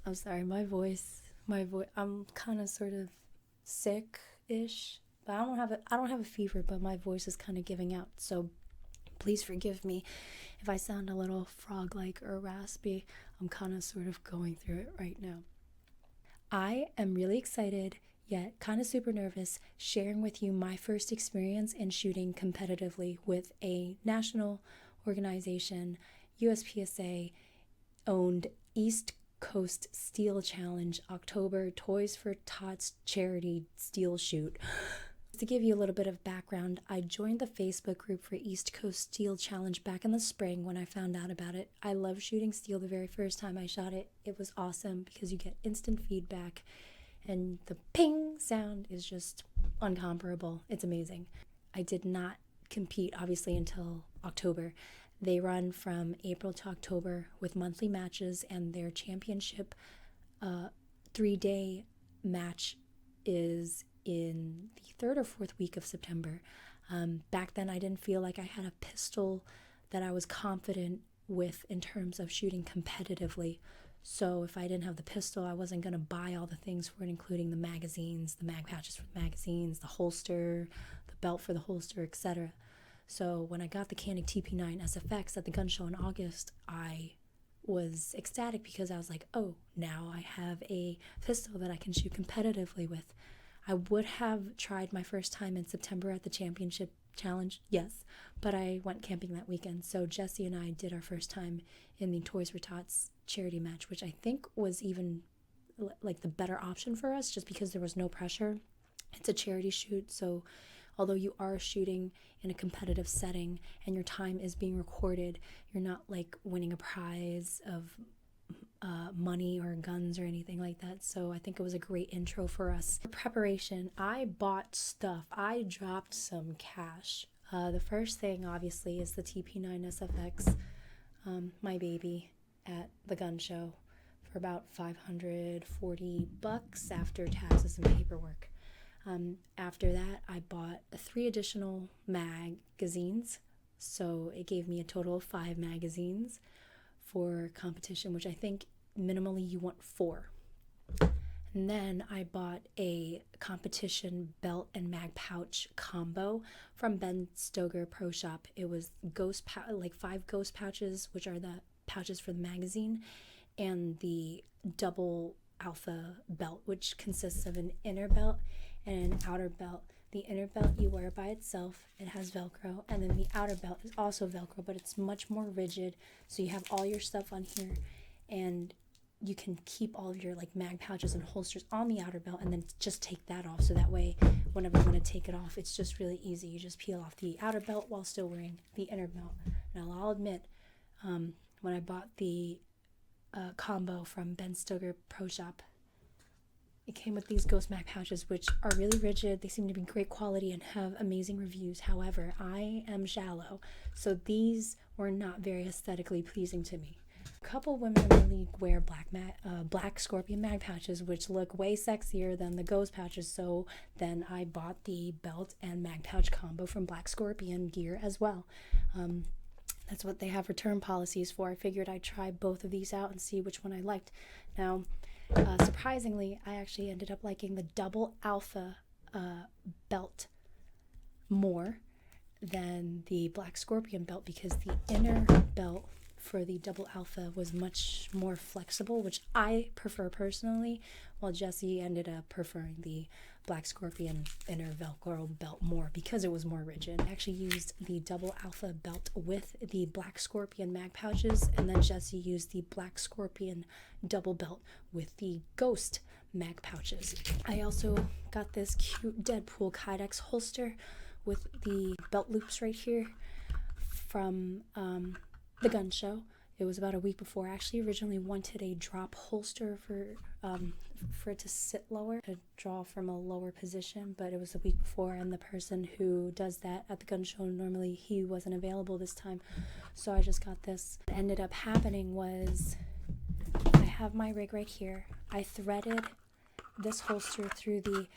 I'm sorry, I'm kind of sort of sick-ish, but I don't have a fever, but my voice is kind of giving out. So please forgive me if I sound a little frog-like or raspy. I'm kind of sort of going through it right now. I am really excited, yet kind of super nervous, sharing with you my first experience in shooting competitively with a national organization, USPSA owned East Coast Steel Challenge October Toys for Tots charity steel shoot. To give you a little bit of background, I joined the Facebook group for East Coast Steel Challenge back in the spring when I found out about it. I loved shooting steel the very first time I shot it. It was awesome because you get instant feedback and the ping sound is just uncomparable. It's amazing. I did not compete obviously until October. They run from April to October with monthly matches, and their championship 3-day match is in the third or fourth week of September. Back then I didn't feel like I had a pistol that I was confident with in terms of shooting competitively. So if I didn't have the pistol, I wasn't going to buy all the things for it, including the magazines, the mag pouches for the magazines, the holster, the belt for the holster, etc. So when I got the Canik TP9 SFX at the gun show in August, I was ecstatic because I was like, oh, now I have a pistol that I can shoot competitively with. I would have tried my first time in September at the championship challenge, yes, but I went camping that weekend. So Jesse and I did our first time in the Toys for Tots charity match, which I think was even like the better option for us just because there was no pressure. It's a charity shoot, so although you are shooting in a competitive setting and your time is being recorded, you're not like winning a prize of money or guns or anything like that. So I think it was a great intro for us. For preparation, I bought stuff. I dropped some cash. The first thing obviously is the TP9 SFX, my baby, at the gun show for about $540 after taxes and paperwork. After that, I bought 3 additional magazines, so it gave me a total of 5 magazines for competition, which I think minimally you want 4. And then I bought a competition belt and mag pouch combo from Ben Stoger Pro Shop. It was like 5 ghost pouches, which are the pouches for the magazine, and the double alpha belt, which consists of an inner belt and an outer belt. The inner belt you wear by itself, it has velcro, and then the outer belt is also velcro, but it's much more rigid, so you have all your stuff on here, and you can keep all of your like mag pouches and holsters on the outer belt and then just take that off, so that way whenever you want to take it off, it's just really easy. You just peel off the outer belt while still wearing the inner belt. Now I'll admit, when I bought the combo from Ben Stoger Pro Shop, it came with these ghost mag pouches, which are really rigid. They seem to be great quality and have amazing reviews. However, I am shallow, so these were not very aesthetically pleasing to me. A couple women in the league wear black Scorpion mag pouches, which look way sexier than the ghost pouches, so then I bought the belt and mag pouch combo from Black Scorpion gear as well. That's what they have return policies for. I figured I'd try both of these out and see which one I liked. Now, surprisingly, I actually ended up liking the double alpha belt more than the Black Scorpion belt, because the inner belt for the double alpha was much more flexible, which I prefer personally, while Jesse ended up preferring the Black Scorpion inner velcro belt more because it was more rigid. I actually used the double alpha belt with the Black Scorpion mag pouches, and then Jesse used the Black Scorpion double belt with the ghost mag pouches. I also got this cute Deadpool Kydex holster with the belt loops right here from the gun show. It was about a week before. I actually originally wanted a drop holster for it to sit lower, to draw from a lower position, but it was a week before, and the person who does that at the gun show, normally he wasn't available this time, so I just got this. What ended up happening was, I have my rig right here. I threaded this holster through the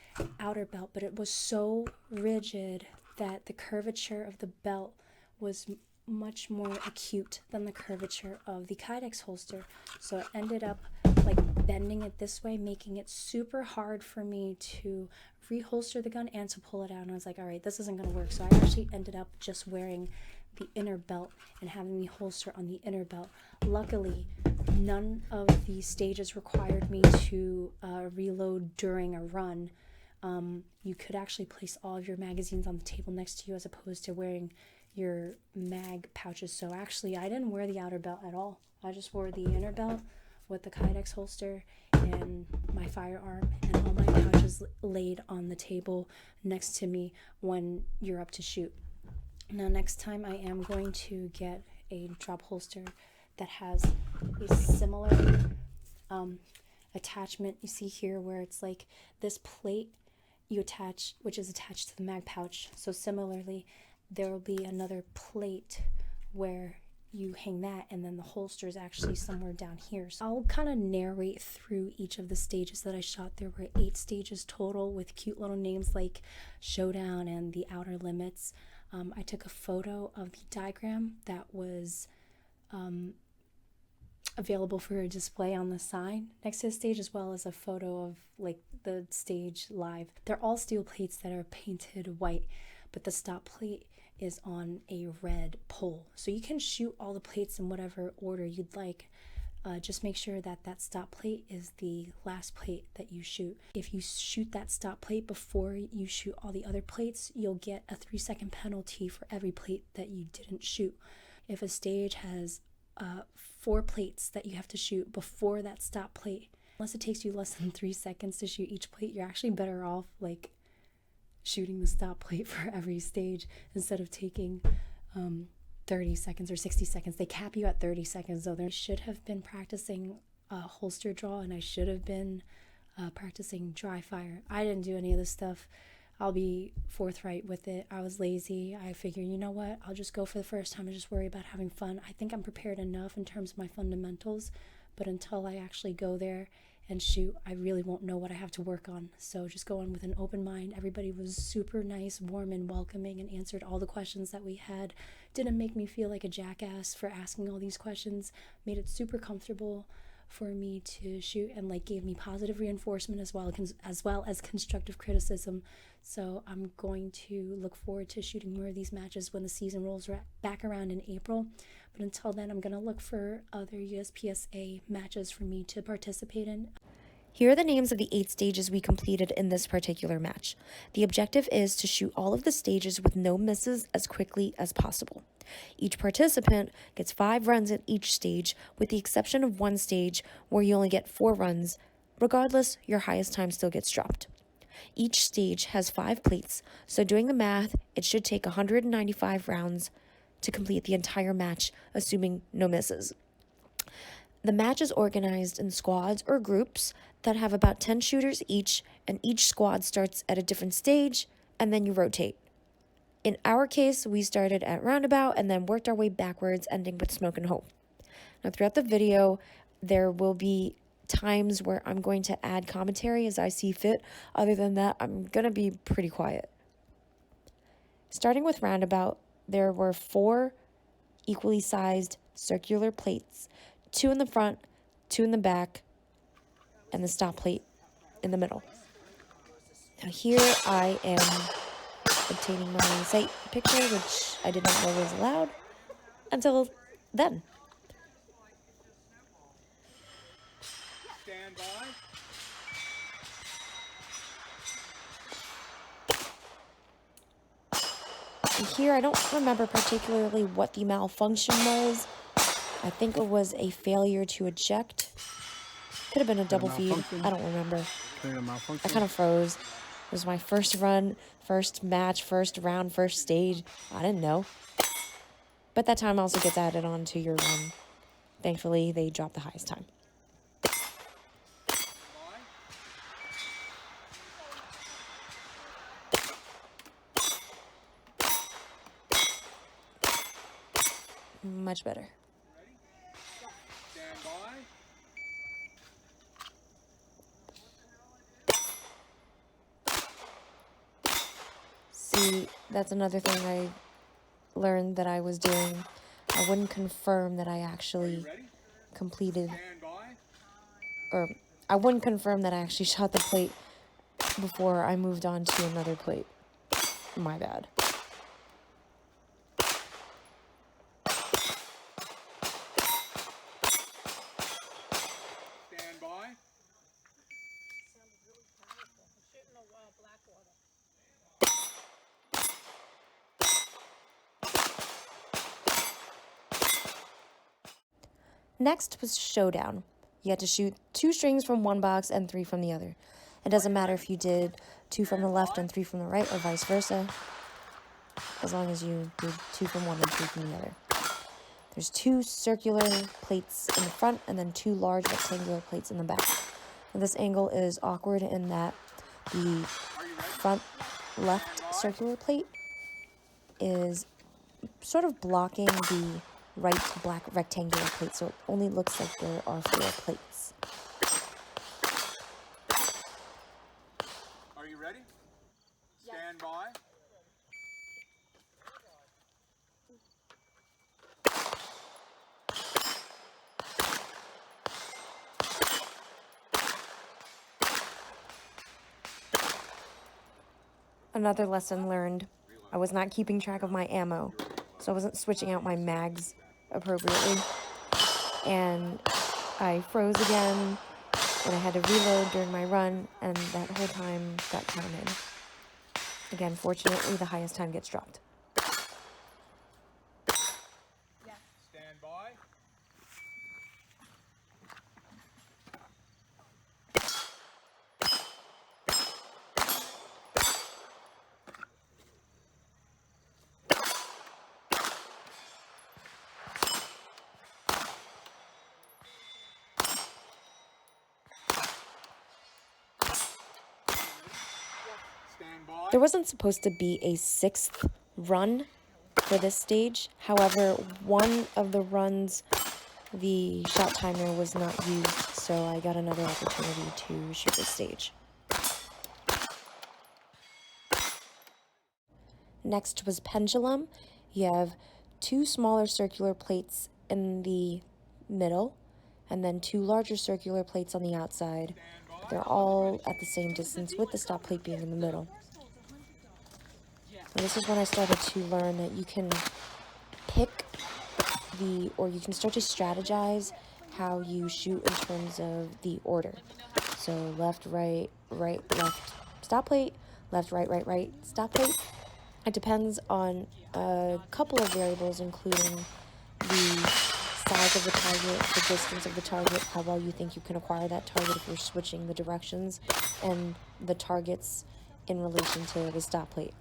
outer belt, but it was so rigid that the curvature of the belt was much more acute than the curvature of the Kydex holster, so it ended up like bending it this way, making it super hard for me to reholster the gun and to pull it out. And I was like, all right, this isn't going to work. So I actually ended up just wearing the inner belt and having the holster on the inner belt. Luckily, none of the stages required me to reload during a run. You could actually place all of your magazines on the table next to you as opposed to wearing your mag pouches. So actually, I didn't wear the outer belt at all. I just wore the inner belt with the Kydex holster and my firearm, and all my pouches laid on the table next to me when you're up to shoot. Now, next time I am going to get a drop holster that has a similar attachment. You see here where it's like this plate you attach, which is attached to the mag pouch. So similarly, there will be another plate where you hang that, and then the holster is actually somewhere down here. So I'll kind of narrate through each of the stages that I shot. There were 8 stages total with cute little names like Showdown and The Outer Limits. I took a photo of the diagram that was available for a display on the sign next to the stage, as well as a photo of like the stage live. They're all steel plates that are painted white, but the stop plate is on a red pole. So you can shoot all the plates in whatever order you'd like. Just make sure that that stop plate is the last plate that you shoot. If you shoot that stop plate before you shoot all the other plates, you'll get a 3-second penalty for every plate that you didn't shoot. If a stage has 4 plates that you have to shoot before that stop plate, unless it takes you less than 3 seconds to shoot each plate, you're actually better off like shooting the stop plate for every stage instead of taking 30 seconds or 60 seconds. They cap you at 30 seconds, though. There should have been practicing holster draw, and I should have been practicing dry fire. I didn't do any of this stuff. I'll be forthright with it. I was lazy. I figured, you know what, I'll just go for the first time and just worry about having fun. I think I'm prepared enough in terms of my fundamentals, but until I actually go there and shoot, I really won't know what I have to work on. So just go in with an open mind. Everybody was super nice, warm, and welcoming, and answered all the questions that we had. Didn't make me feel like a jackass for asking all these questions. Made it super comfortable for me to shoot, and like gave me positive reinforcement as well as constructive criticism. So I'm going to look forward to shooting more of these matches when the season rolls back around in April. But until then, I'm going to look for other USPSA matches for me to participate in. Here are the names of the 8 stages we completed in this particular match. The objective is to shoot all of the stages with no misses as quickly as possible. Each participant gets 5 runs at each stage, with the exception of one stage where you only get 4 runs. Regardless, your highest time still gets dropped. Each stage has 5 plates, so doing the math, it should take 195 rounds to complete the entire match, assuming no misses. The match is organized in squads or groups that have about 10 shooters each, and each squad starts at a different stage, and then you rotate. In our case, we started at Roundabout and then worked our way backwards, ending with Smoke and Hope. Now, throughout the video, there will be times where I'm going to add commentary as I see fit. Other than that, I'm going to be pretty quiet. Starting with Roundabout, there were 4 equally sized circular plates, 2 in the front, 2 in the back, and the stop plate in the middle. Now here I am obtaining my sight picture, which I did not know was allowed until then. Stand by. And here I don't remember particularly what the malfunction was. I think it was a failure to eject. Could have been a double feed. I don't remember. I kind of froze. It was my first run, first match, first round, first stage. I didn't know. But that time also gets added on to your run. Thankfully, they dropped the highest time. Much better. Stand by. See, that's another thing I learned that I was doing. I wouldn't confirm that I actually completed, Stand by. or I wouldn't confirm that I actually shot the plate before I moved on to another plate. My bad. Stand by. Next was Showdown. You had to shoot 2 strings from one box and 3 from the other. It doesn't matter if you did 2 from the left and 3 from the right or vice versa, as long as you did 2 from one and 3 from the other. There's 2 circular plates in the front and then 2 large rectangular plates in the back. Now, this angle is awkward in that the front left circular plate is sort of blocking the right black rectangular plate, so it only looks like there are 4 plates. Are you ready? Stand by. Another lesson learned, I was not keeping track of my ammo, so I wasn't switching out my mags appropriately. And I froze again, and I had to reload during my run, and that whole time got counted. Again, fortunately, the highest time gets dropped. Stand by. Stand by. There wasn't supposed to be a 6th run for this stage. However, one of the runs, the shot timer was not used, so I got another opportunity to shoot this stage. Next was Pendulum. You have 2 smaller circular plates in the middle, and then 2 larger circular plates on the outside. They're all at the same distance, with the stop plate being in the middle. And this is when I started to learn that you can pick or you can start to strategize how you shoot in terms of the order. So left, right, right, left, stop plate, left, right, right, right, stop plate. It depends on a couple of variables, including the size of the target, the distance of the target, how well you think you can acquire that target if you're switching the directions, and the targets in relation to the stop plate.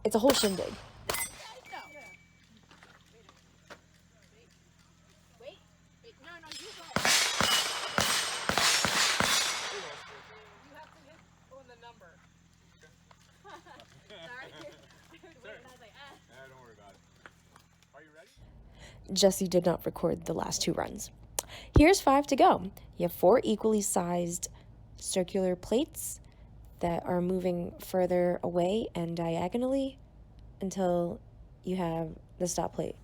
It's a whole shindig. Don't worry about it. Are you ready? Jesse did not record the last 2 runs. Here's 5 to go. You have 4 equally sized circular plates that are moving further away and diagonally until you have the stop plate.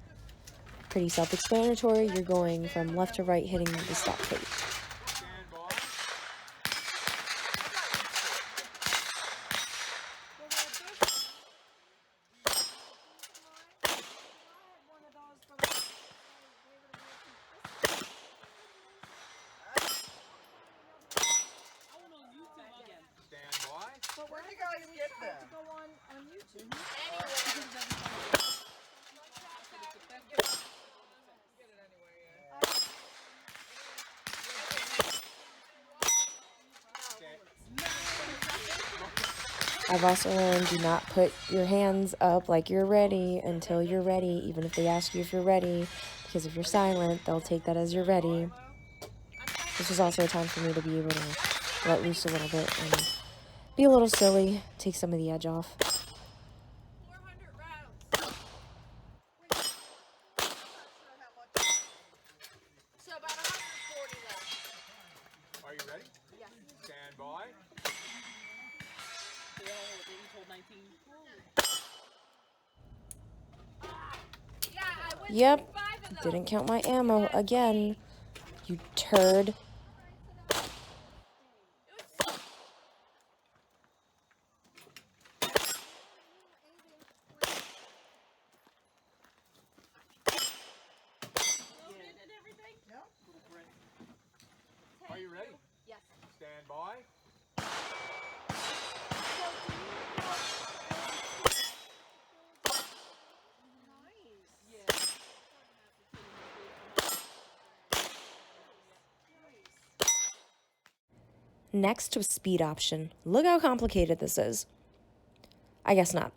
Pretty self-explanatory. You're going from left to right, hitting the stop plate. Stand by. Stand by. But where do you guys get that? To go on YouTube. I've also learned, do not put your hands up like you're ready until you're ready, even if they ask you if you're ready, because if you're silent, they'll take that as you're ready. This was also a time for me to be able to let loose a little bit and be a little silly, take some of the edge off. 400 rounds. So about 140 left. Are you ready? Yeah. Stand by. Yeah, I went Yep, 5 of those. didn't count my ammo again, you turd. Next to a speed option. Look how complicated this is. I guess not.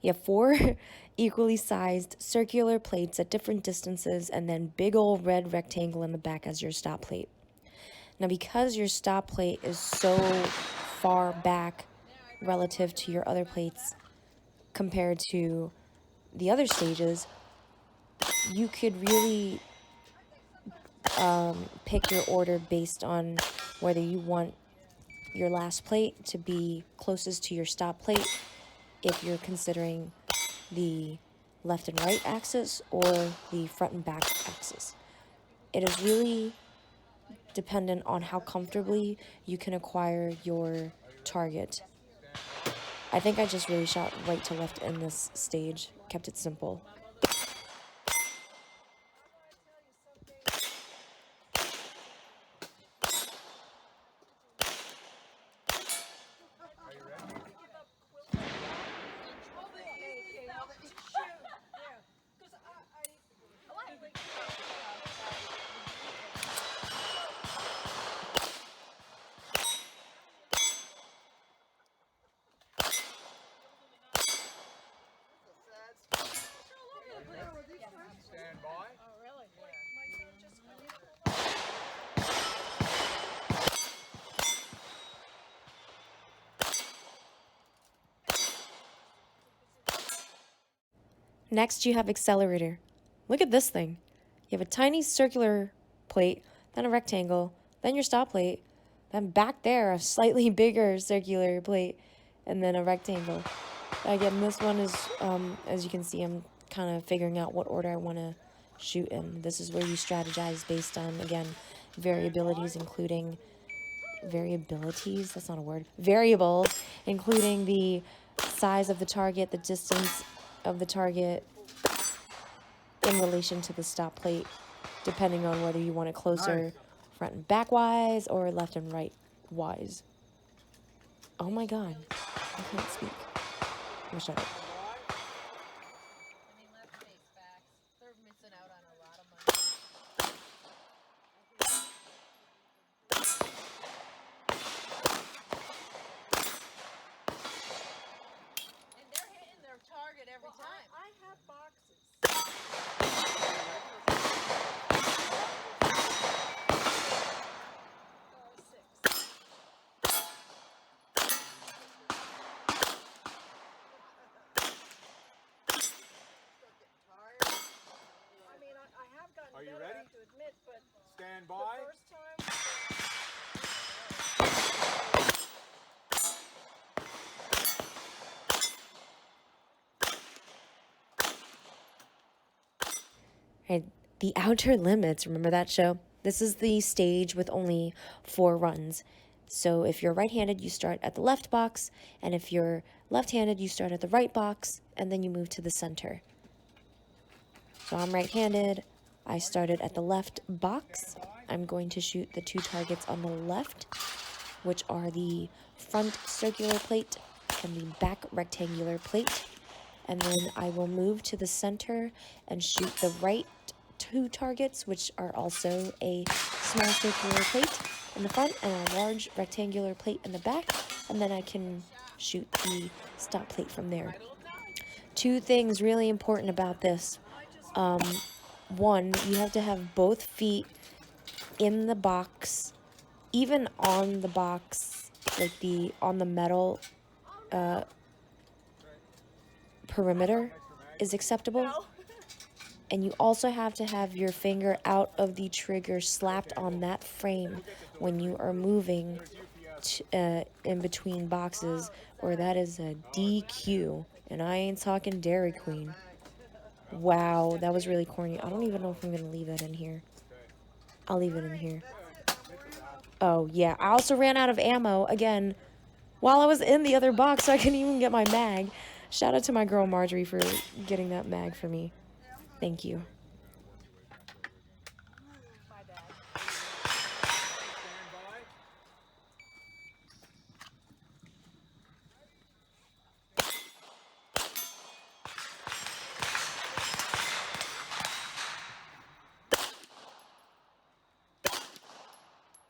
You have 4 equally sized circular plates at different distances and then big old red rectangle in the back as your stop plate. Now, because your stop plate is so far back relative to your other plates compared to the other stages, you could really pick your order based on whether you want your last plate to be closest to your stop plate if you're considering the left and right axis or the front and back axis. It is really dependent on how comfortably you can acquire your target. I think I just really shot right to left in this stage, kept it simple. Stand by. Oh, really? Next, you have Accelerator. Look at this thing. You have a tiny circular plate, then a rectangle, then your stop plate, then back there a slightly bigger circular plate, and then a rectangle. Again, this one is, as you can see, I'm kind of figuring out what order I want to shoot in. This is where you strategize based on, again, variabilities, including variabilities, that's not a word, variables, including the size of the target, the distance of the target in relation to the stop plate, depending on whether you want it closer front and back wise or left and right wise. Oh my god, I can't speak. I'm shut up. I mean, let's face facts. They're missing out on a lot of money. And they're hitting their target every time. I have boxes. I mean, I have gotten Are you better, I ready? have to admit, but Stand the by. first time. Right, the Outer Limits, remember that show? This is the stage with only 4 runs. So if you're right-handed, you start at the left box, and if you're left-handed, you start at the right box, and then you move to the center. So I'm right-handed. I started at the left box. I'm going to shoot the 2 targets on the left, which are the front circular plate and the back rectangular plate. And then I will move to the center and shoot the right 2 targets, which are also a small circular plate in the front and a large rectangular plate in the back. And then I can shoot the stop plate from there. 2 things really important about this. One, you have to have both feet in the box, even on the box, like on the metal perimeter is acceptable. And you also have to have your finger out of the trigger slapped on that frame when you are moving in between boxes, or that is a DQ. And I ain't talking Dairy Queen. Wow, that was really corny. I don't even know if I'm going to leave that in here. I'll leave it in here. Oh, yeah. I also ran out of ammo, again, while I was in the other box, so I couldn't even get my mag. Shout out to my girl Marjorie for getting that mag for me. Thank you. My bad. Stand by.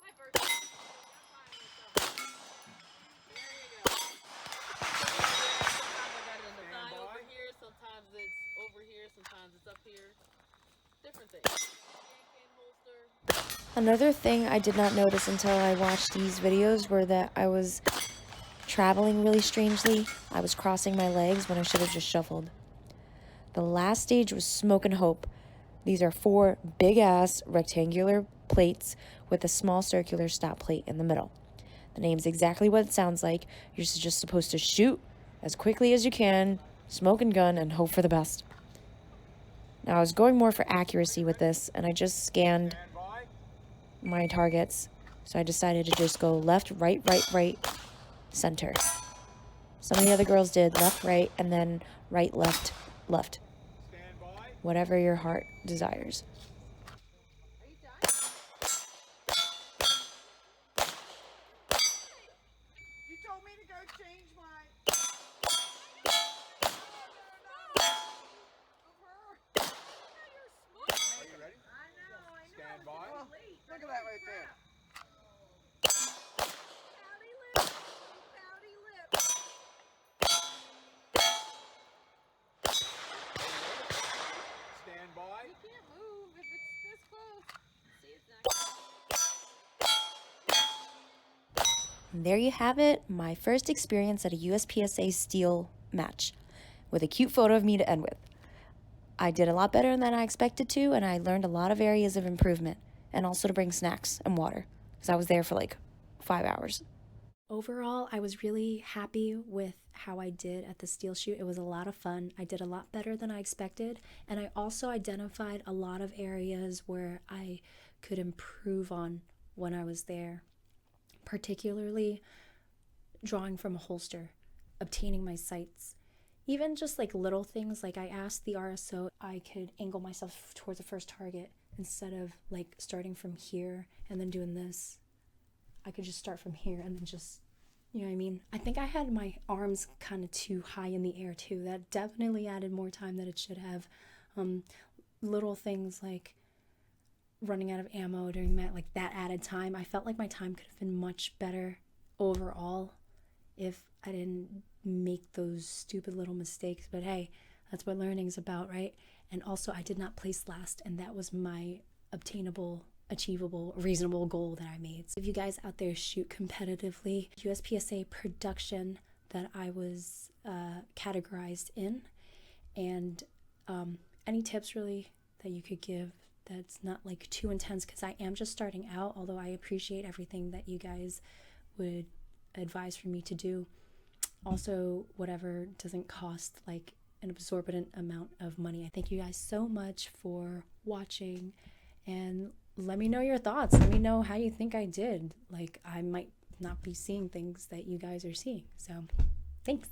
My birthday. I'm fine with Another thing I did not notice until I watched these videos were that I was traveling really strangely. I was crossing my legs when I should have just shuffled. The last stage was Smoke and Hope. These are 4 big-ass rectangular plates with a small circular stop plate in the middle. The name's exactly what it sounds like. You're just supposed to shoot as quickly as you can, smoke and gun, and hope for the best. Now, I was going more for accuracy with this, and I just scanned my targets. So I decided to just go left, right, right, right, center. Some of the other girls did left, right, and then right, left, left. Whatever your heart desires. You told me to go change my. Are you ready? I know. Stand by. Look at that right there. Pouty lip. Pouty lip. Stand by. You can't move if it's this close. See, it's not. And there you have it, my first experience at a USPSA Steel match, with a cute photo of me to end with. I did a lot better than I expected to, and I learned a lot of areas of improvement, and also to bring snacks and water, because I was there for like 5 hours. Overall, I was really happy with how I did at the steel shoot. It was a lot of fun. I did a lot better than I expected, and I also identified a lot of areas where I could improve on when I was there, particularly drawing from a holster, obtaining my sights, even just like little things. Like I asked the RSO I could angle myself towards the first target instead of like starting from here and then doing this. I could just start from here and then just, you know what I mean? I think I had my arms kind of too high in the air too. That definitely added more time than it should have. Little things like running out of ammo during that, like that added time. I felt like my time could have been much better overall if I didn't make those stupid little mistakes. But hey, that's what learning's about, right? And also, I did not place last, and that was my obtainable, achievable, reasonable goal that I made. So if you guys out there shoot competitively, USPSA production that I was categorized in, and any tips really that you could give that's not like too intense, because I am just starting out, although I appreciate everything that you guys would advise for me to do. Also, whatever doesn't cost like an exorbitant amount of money. I thank you guys so much for watching, and let me know your thoughts. Let me know how you think I did. Like, I might not be seeing things that you guys are seeing. So, thanks.